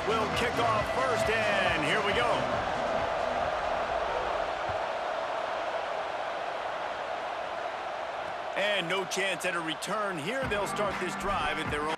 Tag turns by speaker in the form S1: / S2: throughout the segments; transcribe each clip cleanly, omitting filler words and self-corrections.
S1: will kick off first, and here we go. And no chance at a return here. They'll start this drive at their own.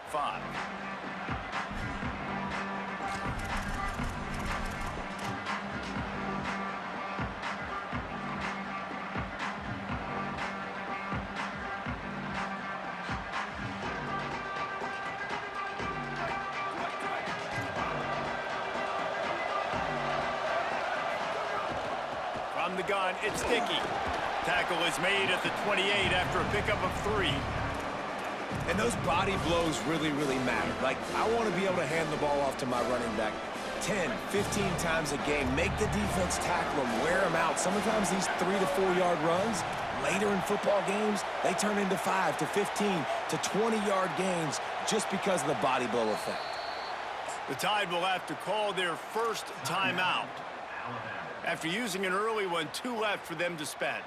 S1: Five. From the gun, it's sticky. Tackle is made at the 28 after a pickup of 3.
S2: And those body blows really, really matter. Like, I want to be able to hand the ball off to my running back 10, 15 times a game. Make the defense tackle them, wear them out. Sometimes these 3 to 4 yard runs, later in football games, they turn into 5 to 15 to 20 yard gains just because of the body blow effect.
S1: The Tide will have to call their first timeout. After using an early one, 2 left for them to spend.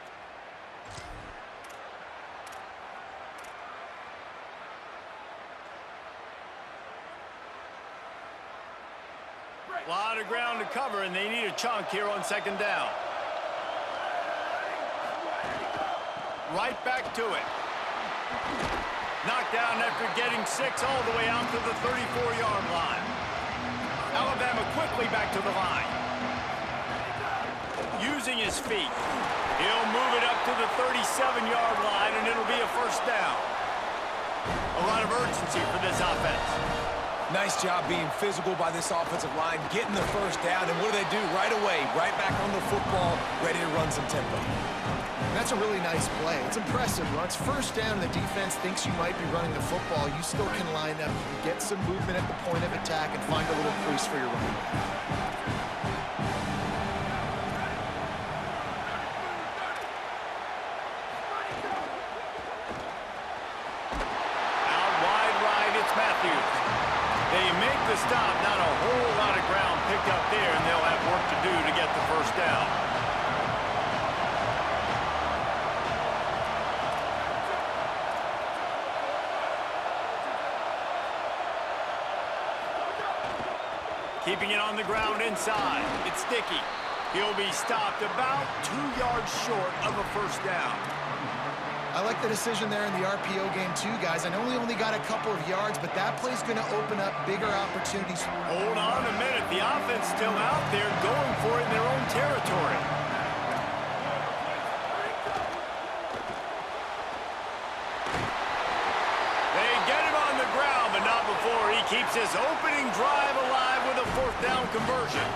S1: A lot of ground to cover, and they need a chunk here on second down. Right back to it. Knocked down after getting 6 all the way out to the 34-yard line. Alabama quickly back to the line. Using his feet. He'll move it up to the 37-yard line, and it'll be a first down. A lot of urgency for this offense.
S2: Nice job being physical by this offensive line, getting the first down, and what do they do right away? Right back on the football, ready to run some tempo.
S3: That's a really nice play. It's impressive. When it's first down and the defense thinks you might be running the football, you still can line up, you can get some movement at the point of attack and find a little crease for your running back.
S1: They make the stop, not a whole lot of ground picked up there, and they'll have work to do to get the first down. Keeping it on the ground inside. It's sticky. He'll be stopped about 2 yards short of a first down.
S3: I like the decision there in the RPO game too, guys. I know he only got a couple of yards, but that play's going to open up bigger opportunities.
S1: Hold on a minute. The offense still out there going for it in their own territory. They get him on the ground, but not before he keeps his opening drive alive with a fourth down conversion.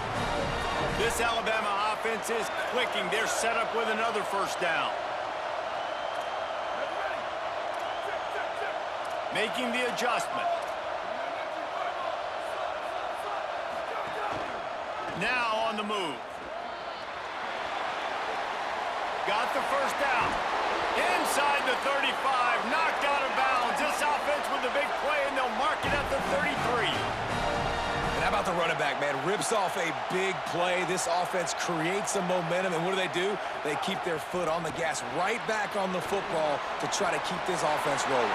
S1: This Alabama offense is clicking. They're set up with another first down. Making the adjustment. Now on the move. Got the first down. Inside the 35, knocked out of bounds. This offense with the big play, and they'll mark it at the 33.
S2: And how about the running back, man? Rips off a big play. This offense creates some momentum, and what do? They keep their foot on the gas right back on the football to try to keep this offense rolling.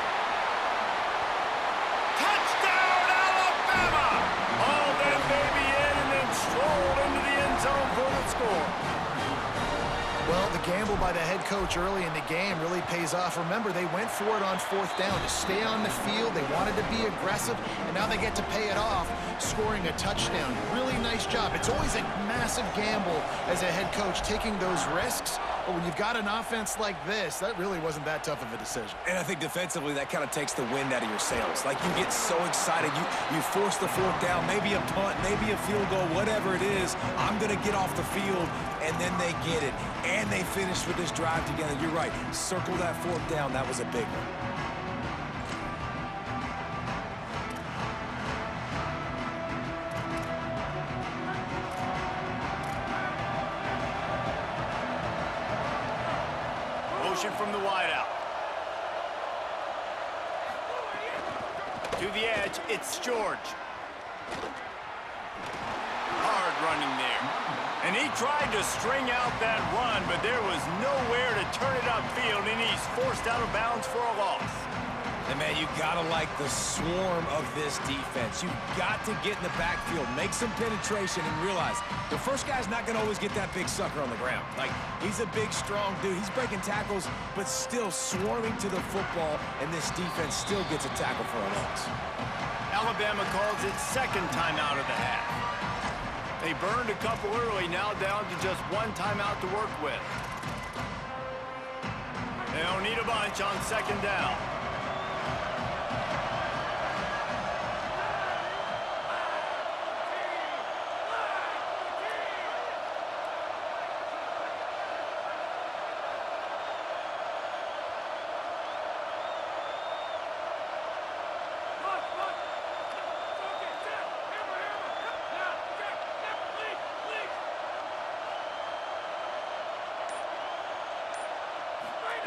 S3: Well, the gamble by the head coach early in the game really pays off. Remember, they went for it on fourth down to stay on the field. They wanted to be aggressive, and now they get to pay it off, scoring a touchdown. Really nice job. It's always a massive gamble as a head coach, taking those risks, But when you've got an offense like this, that really wasn't that tough of a decision.
S2: And I think defensively, that kind of takes the wind out of your sails. Like, you get so excited. You force the fourth down, maybe a punt, maybe a field goal, whatever it is. I'm going to get off the field, and then they get it. And they finish with this drive together. You're right. Circle that fourth down. That was a big one.
S1: From the wideout. To the edge, it's George. Hard running there. And he tried to string out that run, but there was nowhere to turn it upfield, and he's forced out of bounds for a loss.
S2: And, man, you got to like the swarm of this defense. You've got to get in the backfield, make some penetration, and realize the first guy's not going to always get that big sucker on the ground. Like, he's a big, strong dude. He's breaking tackles, but still swarming to the football, and this defense still gets a tackle for a loss.
S1: Alabama calls its second timeout of the half. They burned a couple early, now down to just one timeout to work with. They don't need a bunch on second down.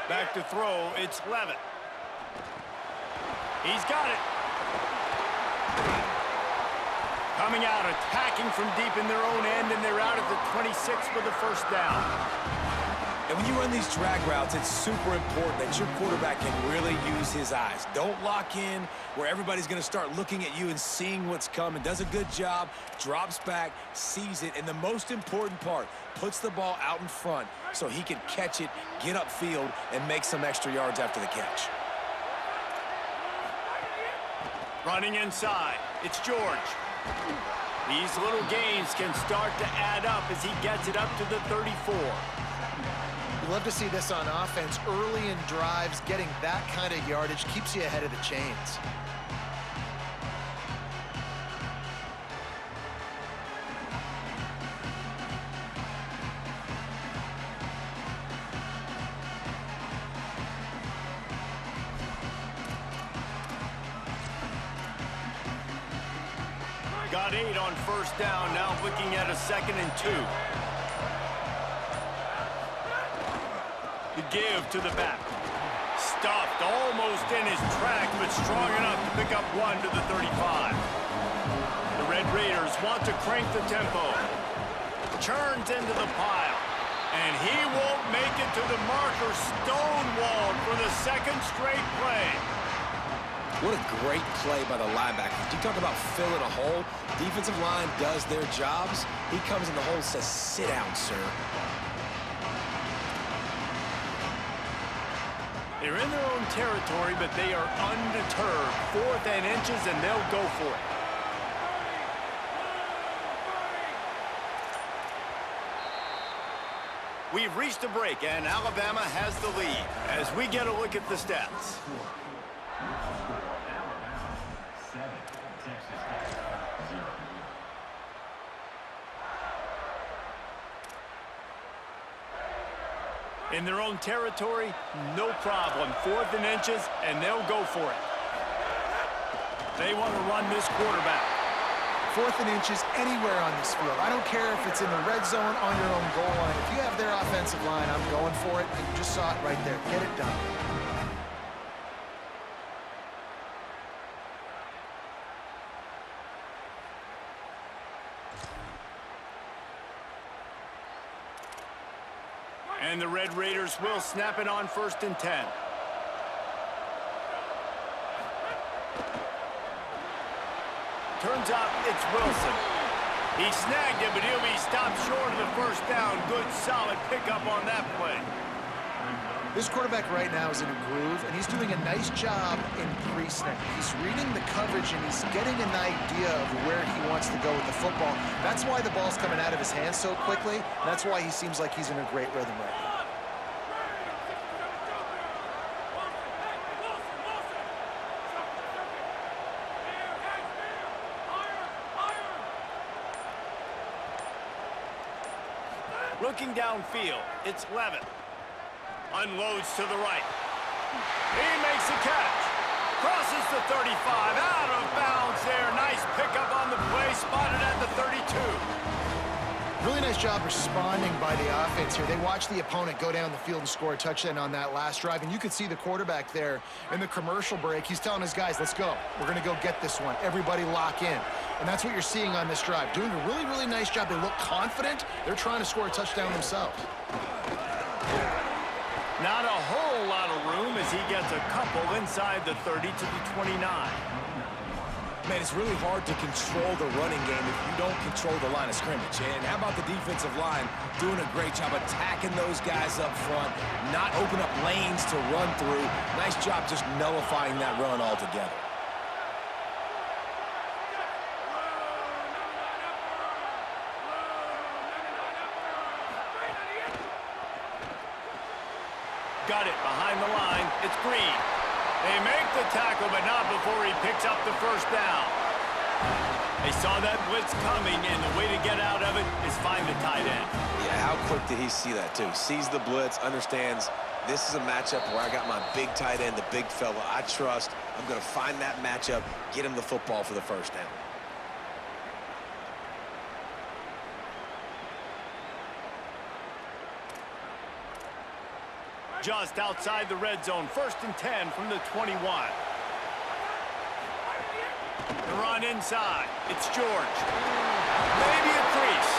S1: Back to throw, it's Levitt. He's got it. Coming out, attacking from deep in their own end, and they're out at the 26 with the first down.
S2: And when you run these drag routes, it's super important that your quarterback can really use his eyes. Don't lock in where everybody's going to start looking at you and seeing what's coming. Does a good job, drops back, sees it, and the most important part, puts the ball out in front so he can catch it, get upfield, and make some extra yards after the catch.
S1: Running inside, it's George. These little gains can start to add up as he gets it up to the 34.
S3: You love to see this on offense. Early in drives, getting that kind of yardage keeps you ahead of the chains.
S1: Got 8 on first down, now looking at a 2nd and 2. The give to the back. Stopped almost in his track, but strong enough to pick up 1 to the 35. The Red Raiders want to crank the tempo. Churns into the pile. And he won't make it to the marker, stonewalled for the 2nd straight play.
S2: What a great play by the linebacker. You talk about filling a hole. Defensive line does their jobs. He comes in the hole and says, sit down, sir.
S1: They're in their own territory, but they are undeterred. 4th and inches, and they'll go for it. We've reached a break, and Alabama has the lead as we get a look at the stats. In their own territory, no problem. 4th and inches, and they'll go for it. They want to run this quarterback.
S3: 4th and inches anywhere on this field. I don't care if it's in the red zone, on your own goal line. If you have their offensive line, I'm going for it, and you just saw it right there. Get it done.
S1: And the Red Raiders will snap it on 1st and 10. Turns out it's Wilson. He snagged it, but he'll be stopped short of the first down. Good, solid pickup on that play.
S3: This quarterback right now is in a groove, and he's doing a nice job in pre-snap. He's reading the coverage, and he's getting an idea of where he wants to go with the football. That's why the ball's coming out of his hands so quickly. That's why he seems like he's in a great rhythm right now.
S1: Looking downfield, it's Levitt. Unloads to the right. He makes a catch. Crosses the 35, out of bounds there. Nice pickup on the play, spotted at the 32.
S3: Really nice job responding by the offense here. They watched the opponent go down the field and score a touchdown on that last drive, and you could see the quarterback there in the commercial break. He's telling his guys, let's go. We're going to go get this one. Everybody lock in. And that's what you're seeing on this drive. Doing a really, really nice job. They look confident. They're trying to score a touchdown themselves.
S1: Not a whole lot of room as he gets a couple inside the 30 to the 29.
S2: Man, it's really hard to control the running game if you don't control the line of scrimmage. And how about the defensive line doing a great job attacking those guys up front, not open up lanes to run through. Nice job just nullifying that run altogether.
S1: Got it behind the line. It's Green. They make the tackle, but not before he picks up the first down. They saw that blitz coming, and the way to get out of it is find the tight end.
S2: Yeah, how quick did he see that, too? Sees the blitz, understands this is a matchup where I got my big tight end, the big fella I trust. I'm going to find that matchup, get him the football for the first down.
S1: Just outside the red zone, 1st and 10 from the 21. The run inside. It's George. Maybe a crease.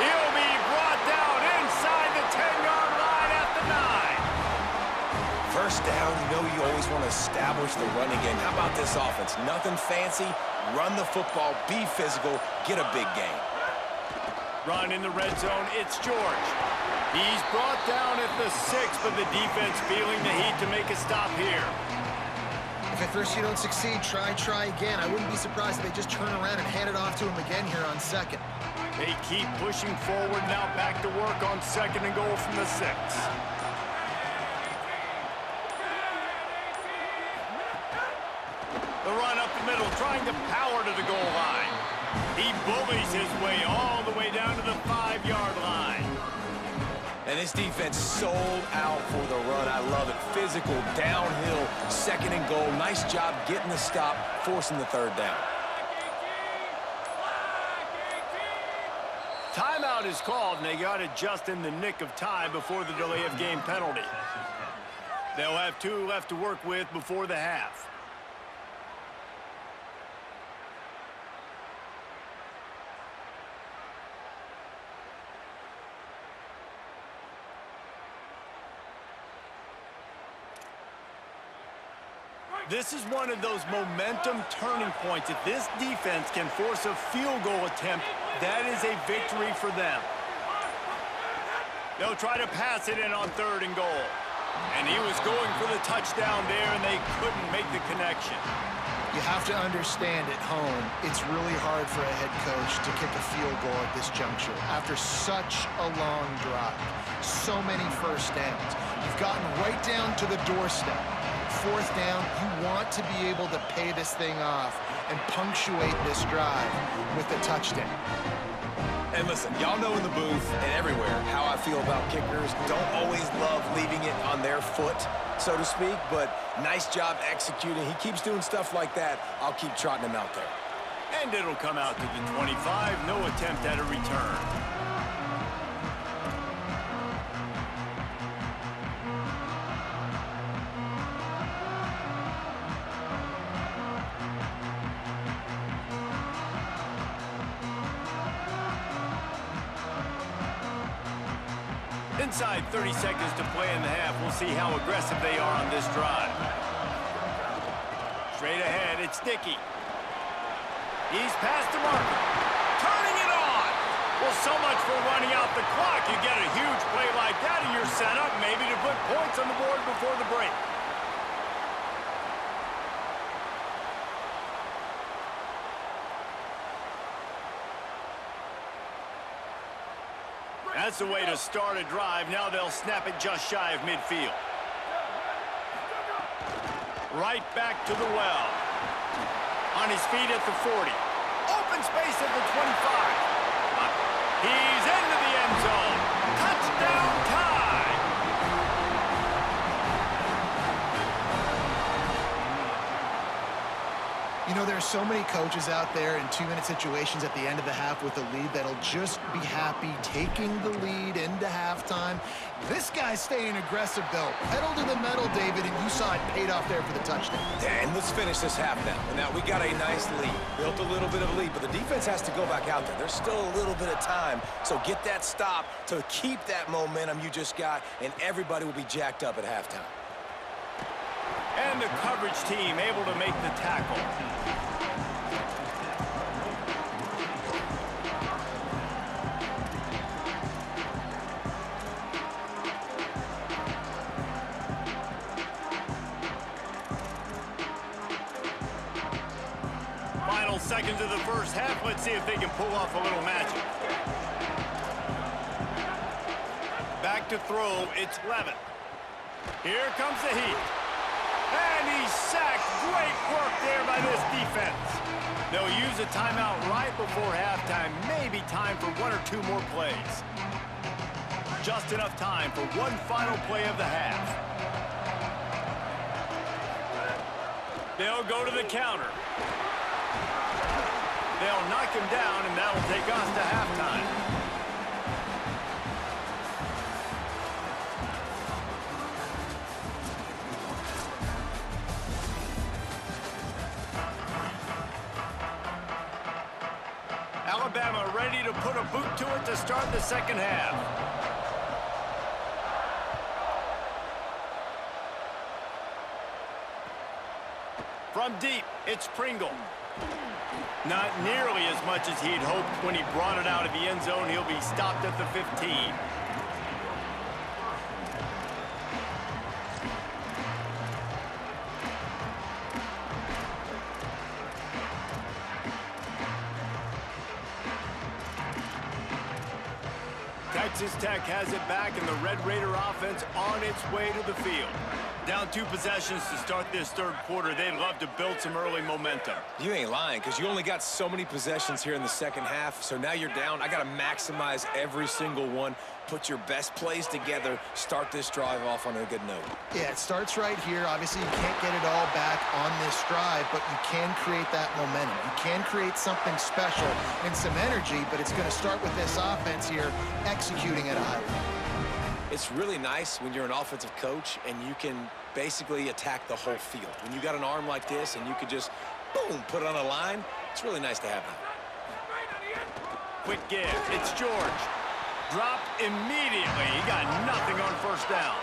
S1: He'll be brought down inside the 10-yard line at the 9.
S2: First down, you know you always want to establish the running game. How about this offense? Nothing fancy. Run the football, be physical, get a big gain.
S1: Run in the red zone. It's George. He's brought down at the 6, but the defense feeling the heat to make a stop here.
S3: If at first you don't succeed, try again. I wouldn't be surprised if they just turn around and hand it off to him again here on 2nd.
S1: They keep pushing forward, now back to work on 2nd and goal from the 6. The run up the middle, trying to power to the goal line. He bullies his way all the way down to the 5-yard line.
S2: And this defense sold out for the run. I love it. Physical, downhill, 2nd and goal. Nice job getting the stop, forcing the 3rd down.
S1: Timeout is called, and they got it just in the nick of time before the delay of game penalty. They'll have 2 left to work with before the half. This is one of those momentum turning points. If this defense can force a field goal attempt, that is a victory for them. They'll try to pass it in on 3rd and goal. And he was going for the touchdown there, and they couldn't make the connection.
S3: You have to understand at home, it's really hard for a head coach to kick a field goal at this juncture. After such a long drive, so many first downs, you've gotten right down to the doorstep. 4th down, you want to be able to pay this thing off and punctuate this drive with a touchdown.
S2: And listen, y'all know in the booth and everywhere how I feel about kickers. Don't always love leaving it on their foot, so to speak, but nice job executing. He keeps doing stuff like that. I'll keep trotting him out there.
S1: And it'll come out to the 25. No attempt at a return. Inside 30 seconds to play in the half. We'll see how aggressive they are on this drive. Straight ahead, it's Dickey. He's past the marker. Turning it on. Well, so much for running out the clock. You get a huge play like that in your setup, maybe to put points on the board before the break. That's the way to start a drive. Now they'll snap it just shy of midfield. Right back to the well. On his feet at the 40. Open space at the 25. He's into the end zone.
S3: are so many coaches out there in 2-minute situations at the end of the half with a lead that'll just be happy taking the lead into halftime. This guy's staying aggressive, though. Pedal to the metal, David, and you saw it paid off there for the touchdown.
S2: And let's finish this half now. Now, we got a nice lead. Built a little bit of a lead, but the defense has to go back out there. There's still a little bit of time, so get that stop to keep that momentum you just got, and everybody will be jacked up at halftime.
S1: And the coverage team able to make the tackle. Final seconds of the first half. Let's see if they can pull off a little magic. Back to throw. It's Levin. Here comes the heat. And he's sacked. Great work there by this defense. They'll use a timeout right before halftime. Maybe time for 1 or 2 more plays. Just enough time for one final play of the half. They'll go to the counter. They'll knock him down, and that'll take us to halftime. Alabama ready to put a boot to it to start the second half. From deep, it's Pringle. Not nearly as much as he'd hoped when he brought it out of the end zone. He'll be stopped at the 15. Texas Tech has it back, and the Red Raider offense on its way to the field. Down 2 possessions to start this third quarter. They'd love to build some early momentum.
S2: You ain't lying, because you only got so many possessions here in the second half, so now you're down. I got to maximize every single one, put your best plays together, start this drive off on a good note.
S3: Yeah, it starts right here. Obviously, you can't get it all back on this drive, but you can create that momentum. You can create something special and some energy, but it's going to start with this offense here executing at a high level.
S2: It's really nice when you're an offensive coach and you can basically attack the whole field. When you got an arm like this and you could just, boom, put it on a line, it's really nice to have that.
S1: Quick give. It's George. Dropped immediately. He got nothing on first down.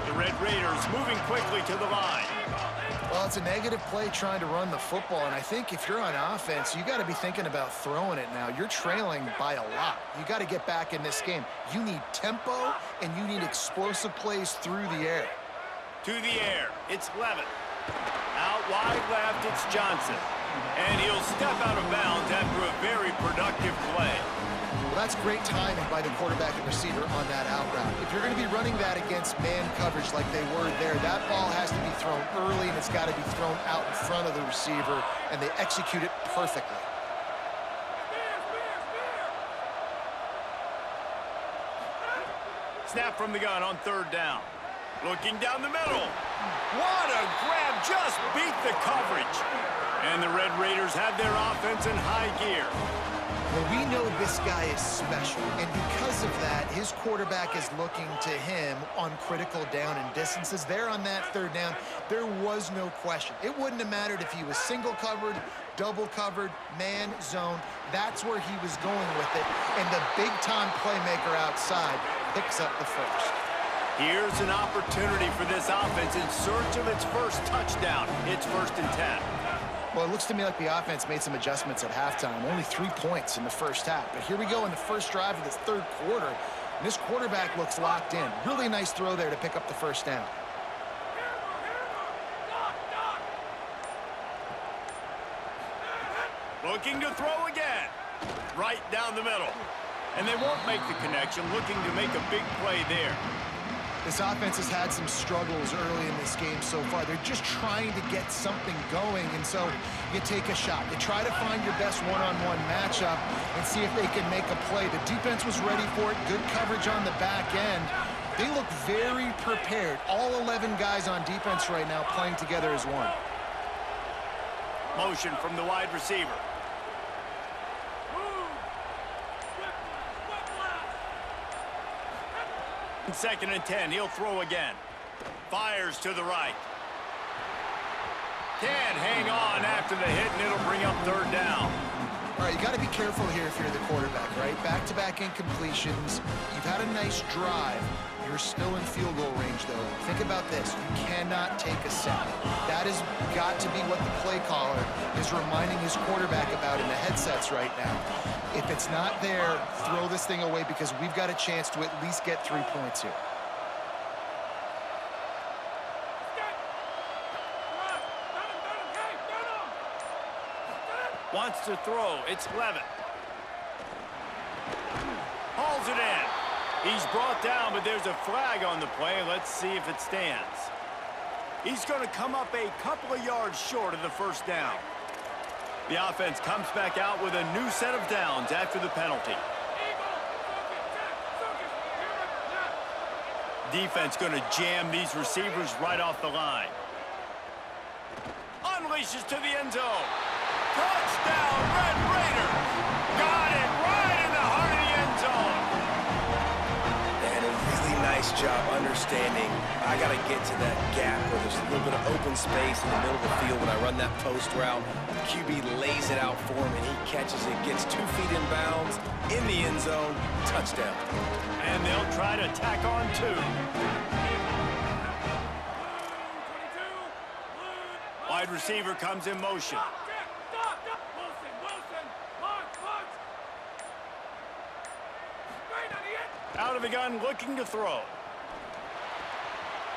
S1: The Red Raiders moving quickly to the line.
S3: Well, it's a negative play trying to run the football, and I think if you're on offense, you got to be thinking about throwing it now. You're trailing by a lot. You got to get back in this game. You need tempo, and you need explosive plays through the air.
S1: To the air, it's Levin. Out wide left, it's Johnson. And he'll step out of bounds after a very productive play.
S3: Well, that's great timing by the quarterback and receiver on that out route. If you're going to be running that against man coverage like they were there, that ball has to be thrown early, and it's got to be thrown out in front of the receiver, and they execute it perfectly.
S1: Snap from the gun on third down. Looking down the middle. What a grab. Just beat the coverage. And the Red Raiders have their offense in high gear.
S3: Well, we know this guy is special, and because of that, his quarterback is looking to him on critical down and distances. There on that third down, there was no question. It wouldn't have mattered if he was single covered, double covered, man, zone. That's where he was going with it, and the big-time playmaker outside picks up the first.
S1: Here's an opportunity for this offense in search of its first touchdown. It's 1st and 10.
S3: Well, it looks to me like the offense made some adjustments at halftime. Only 3 points in the first half. But here we go in the first drive of this third quarter. And this quarterback looks locked in. Really nice throw there to pick up the first down.
S1: Looking to throw again. Right down the middle. And they won't make the connection. Looking to make a big play there.
S3: This offense has had some struggles early in this game so far. They're just trying to get something going, and so you take a shot. You try to find your best one-on-one matchup and see if they can make a play. The defense was ready for it. Good coverage on the back end. They look very prepared. All 11 guys on defense right now playing together as one.
S1: Motion from the wide receiver. Second and 10, he'll throw again. Fires to the right. Can't hang on after the hit, and it'll bring up third down.
S3: All right, you got to be careful here if you're the quarterback, right? Back-to-back incompletions. You've had a nice drive. You're still in field goal range, though. Think about this. You cannot take a sack. That has got to be what the play caller is reminding his quarterback about in the headsets right now. If it's not there, throw this thing away because we've got a chance to at least get 3 points here.
S1: Wants to throw. It's Levitt. Hauls it in. He's brought down, but there's a flag on the play. Let's see if it stands. He's going to come up a couple of yards short of the first down. The offense comes back out with a new set of downs after the penalty. Defense going to jam these receivers right off the line. Unleashes to the end zone. Touchdown, Red Raiders! Got it right in the heart of the end zone.
S2: And a really nice job understanding I got to get to that gap where there's a little bit of open space in the middle of the field when I run that post route. QB lays it out for him, and he catches it, gets 2 feet in bounds, in the end zone, touchdown.
S1: And they'll try to tack on 2. Wide receiver comes in motion. Out of the gun, looking to throw.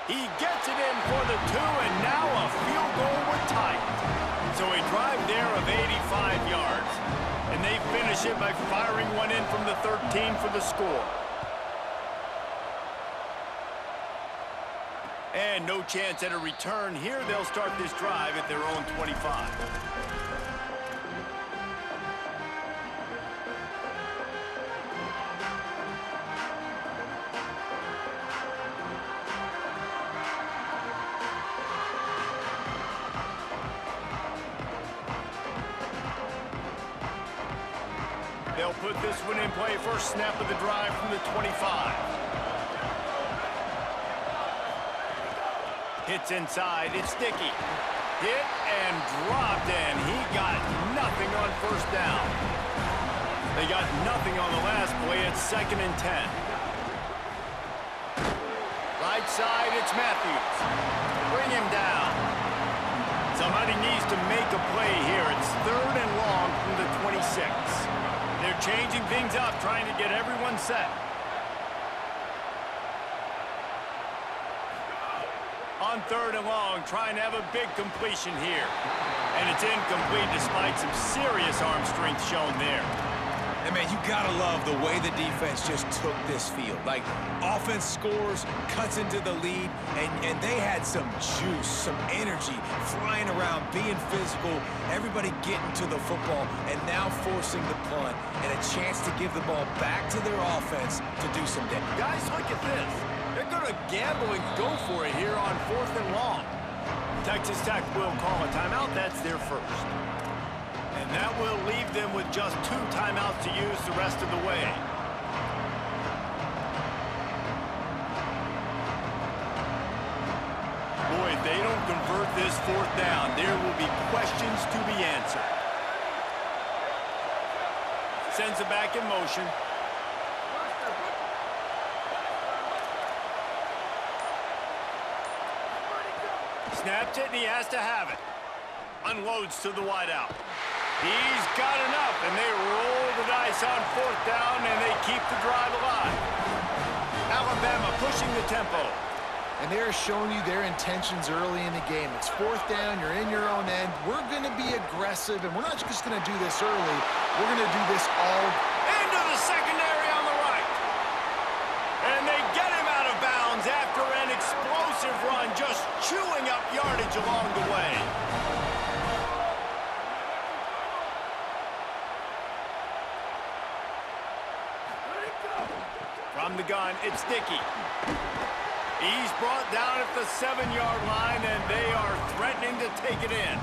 S1: He gets it in for the 2, and now a field goal with time. So a drive there of 85 yards. And they finish it by firing one in from the 13 for the score. And no chance at a return here. They'll start this drive at their own 25. They'll put this one in play. First snap of the drive from the 25. Hits inside. It's Dickey. Hit and dropped, and he got nothing on first down. They got nothing on the last play. It's second and 10. Right side, it's Matthews. Bring him down. Somebody needs to make a play here. It's third and long from the 26. They're changing things up, trying to get everyone set. On third and long, trying to have a big completion here. And it's incomplete despite some serious arm strength shown there.
S2: And, man, you got to love the way the defense just took this field. Like, offense scores, cuts into the lead, and they had some juice, some energy, flying around, being physical, everybody getting to the football, and now forcing the punt, and a chance to give the ball back to their offense to do some damage.
S1: Guys, look at this. They're going to gamble and go for it here on fourth and long. Texas Tech will call a timeout. That's their first. And that will leave them with just 2 timeouts to use the rest of the way. Boy, if they don't convert this fourth down, there will be questions to be answered. Sends it back in motion. Snaps it, and he has to have it. Unloads to the wideout. He's got enough, and they roll the dice on fourth down, and they keep the drive alive. Alabama pushing the tempo.
S3: And they're showing you their intentions early in the game. It's fourth down, you're in your own end. We're going to be aggressive, and we're not just going to do this early. We're going to do this all.
S1: Into the secondary on the right. And they get him out of bounds after an explosive run, just chewing up yardage along the way. From the gun, it's Dickey. He's brought down at the 7-yard line, and they are threatening to take it in.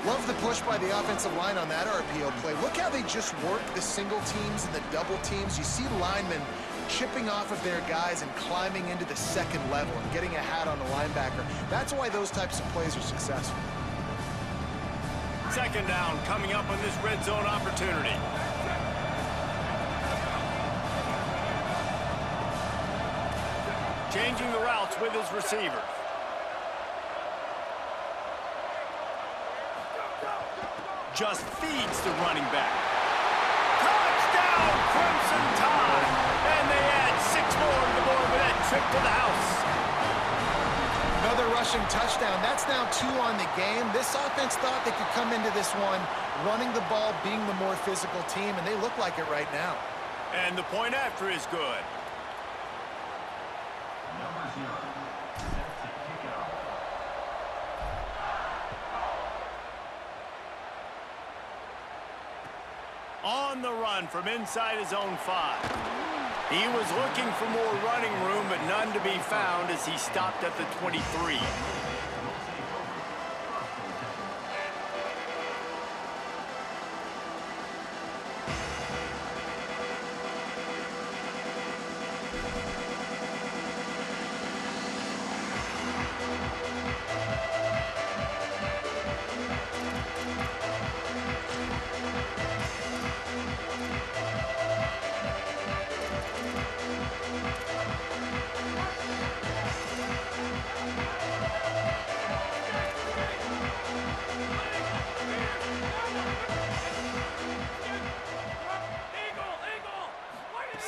S3: Love the push by the offensive line on that RPO play. Look how they just work the single teams and the double teams. You see linemen chipping off of their guys and climbing into the second level and getting a hat on the linebacker. That's why those types of plays are successful.
S1: Second down coming up on this red zone opportunity. Changing the routes with his receiver. Just feeds the running back. Touchdown, Crimson Tide! And they add 6 more to the board with that trip to the house.
S3: Another rushing touchdown. That's now 2 on the game. This offense thought they could come into this one running the ball, being the more physical team, and they look like it right now.
S1: And the point after is good. On the run from inside his own 5. He was looking for more running room, but none to be found as he stopped at the 23.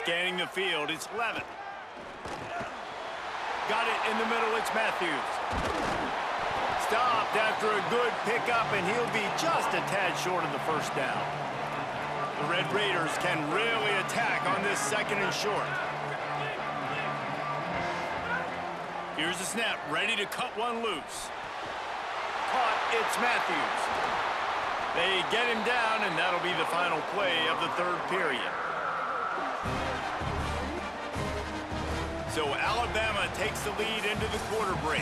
S1: Scanning the field, it's Levin. Got it in the middle, it's Matthews. Stopped after a good pickup, and he'll be just a tad short of the first down. The Red Raiders can really attack on this second and short. Here's the snap, ready to cut one loose. Caught, it's Matthews. They get him down, and that'll be the final play of the third period. So Alabama takes the lead into the quarter break.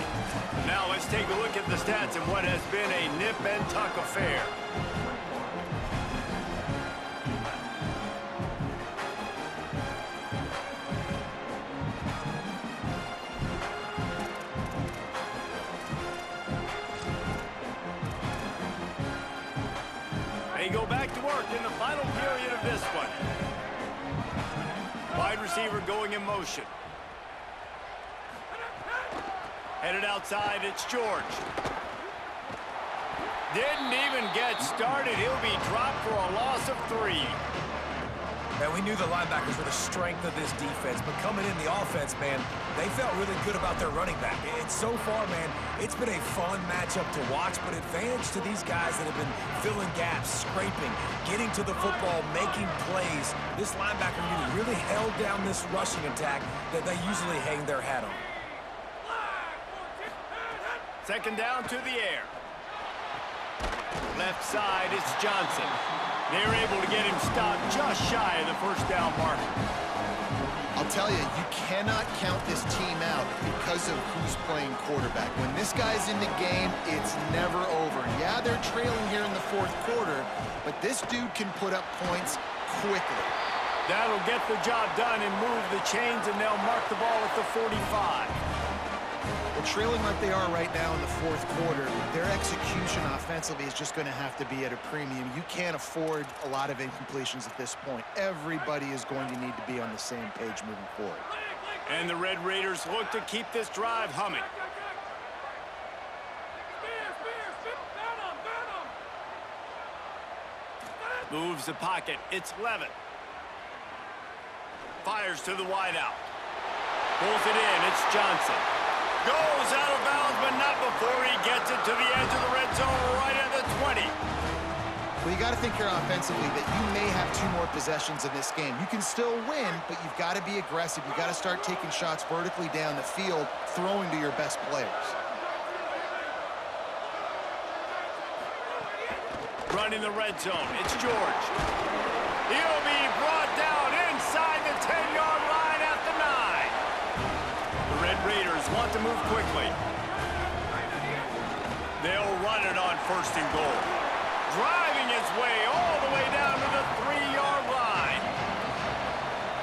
S1: Now let's take a look at the stats in what has been a nip and tuck affair. They go back to work in the final period of this one. Wide receiver going in motion. Headed outside, it's George. Didn't even get started. He'll be dropped for a loss of 3.
S2: Man, we knew the linebackers were the strength of this defense, but coming in the offense, man, they felt really good about their running back. And so far, man, it's been a fun matchup to watch, but advantage to these guys that have been filling gaps, scraping, getting to the football, making plays. This linebacker unit really held down this rushing attack that they usually hang their hat on.
S1: Second down to the air. Left side, it's Johnson. They're able to get him stopped just shy of the first down marker.
S3: I'll tell you, you cannot count this team out because of who's playing quarterback. When this guy's in the game, it's never over. Yeah, they're trailing here in the fourth quarter, but this dude can put up points quickly.
S1: That'll get the job done and move the chains, and they'll mark the ball at the 45.
S3: Well, trailing like they are right now in the fourth quarter, their execution offensively is just going to have to be at a premium. You can't afford a lot of incompletions at this point. Everybody is going to need to be on the same page moving forward.
S1: And the Red Raiders look to keep this drive humming. Moves the pocket. It's Levin. Fires to the wideout. Pulls it in. It's Johnson. Goes out of bounds, but not before he gets it to the edge of the red zone right at the 20.
S3: Well, you got to think here offensively that you may have 2 more possessions in this game. You can still win, but you've got to be aggressive. You've got to start taking shots vertically down the field, throwing to your best players.
S1: Running the red zone. It's George. He'll be brought down inside the 10-yard line at the 9. The Red Raiders want to move quickly. They'll run it on first and goal. driving his way all the way down to the 3-yard line.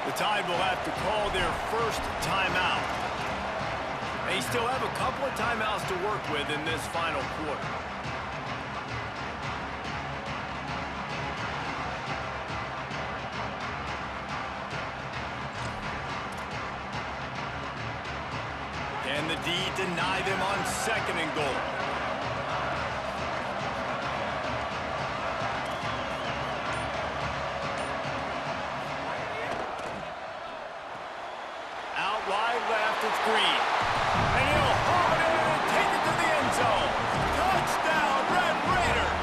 S1: The Tide will have to call their first timeout. They still have a couple of timeouts to work with in this final quarter. Can the D deny them on 2nd and goal? Out wide left, it's Green. And he'll haul it in and take it to the end zone. Touchdown, Red Raiders!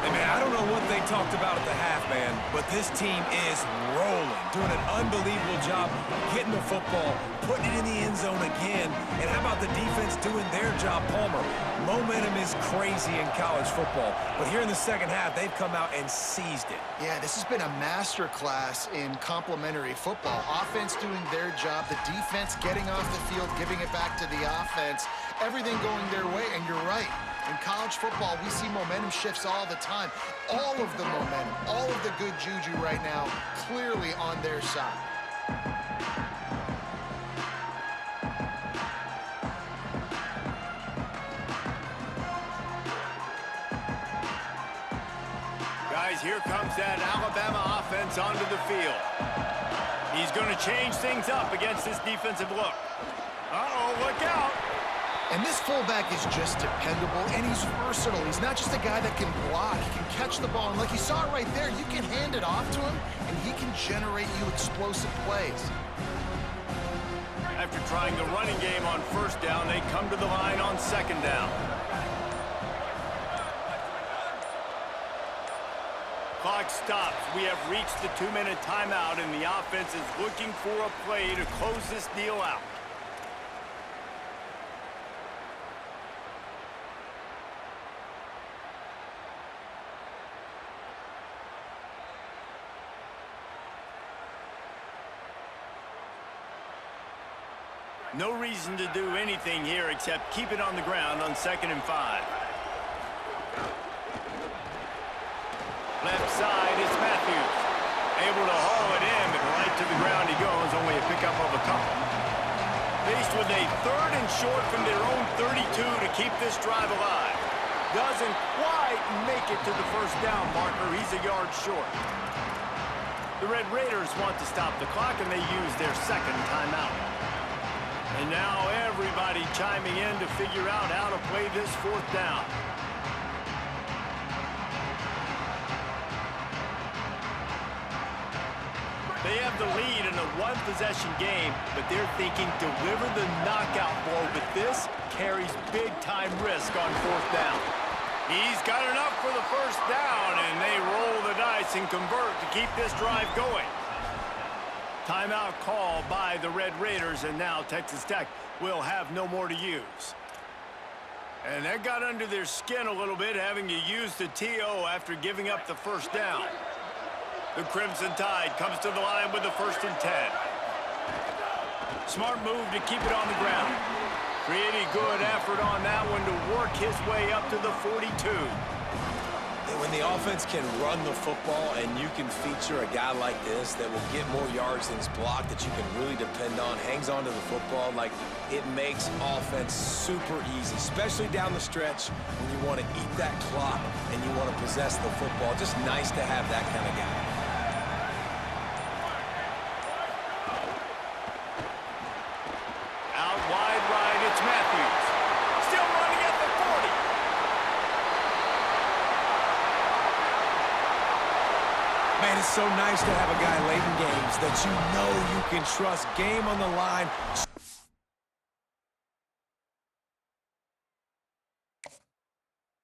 S2: Hey, man, I don't know what they talked about at the half, man, but this team is rolling, doing an unbelievable job getting the football, putting it in the end zone again. And how about the defense doing their job, Palmer? Momentum is crazy in college football, but here in the second half, they've come out and seized it.
S3: Yeah, this has been a master class in complementary football. Offense doing their job, the defense getting off the field, giving it back to the offense, everything going their way, and you're right. In college football, we see momentum shifts all the time. All of the momentum, all of the good juju right now, clearly on their side.
S1: Guys, here comes that Alabama offense onto the field. He's going to change things up against this defensive look. Uh-oh, look out.
S3: And this fullback is just dependable, and he's versatile. He's not just a guy that can block. He can catch the ball, and like you saw right there, you can hand it off to him, and he can generate you explosive plays.
S1: After trying the running game on 1st down, they come to the line on 2nd down. Clock stops. We have reached the 2-minute timeout, and the offense is looking for a play to close this deal out. No reason to do anything here except keep it on the ground on 2nd and 5. Left side, it's Matthews. Able to haul it in, but right to the ground he goes, only a pickup of a couple. Faced with a 3rd and short from their own 32 to keep this drive alive. Doesn't quite make it to the 1st down marker. He's a yard short. The Red Raiders want to stop the clock, and they use their 2nd timeout. And now everybody chiming in to figure out how to play this 4th down. They have the lead in a 1-possession game, but they're thinking deliver the knockout blow, but this carries big-time risk on 4th down. He's got enough for the 1st down, and they roll the dice and convert to keep this drive going. Timeout call by the Red Raiders, and now Texas Tech will have no more to use. And that got under their skin a little bit, having to use the TO after giving up the 1st down. The Crimson Tide comes to the line with the 1st and 10. Smart move to keep it on the ground. Pretty good effort on that one to work his way up to the 42.
S2: When the offense can run the football and you can feature a guy like this that will get more yards than his block, that you can really depend on, hangs on to the football, like it makes offense super easy, especially down the stretch when you want to eat that clock and you want to possess the football. Just nice to have that kind of guy.
S1: Out wide right, it's Matthews. Still running at the 40.
S2: Man, it's so nice to have a guy late in games that you know you can trust. Game on the line.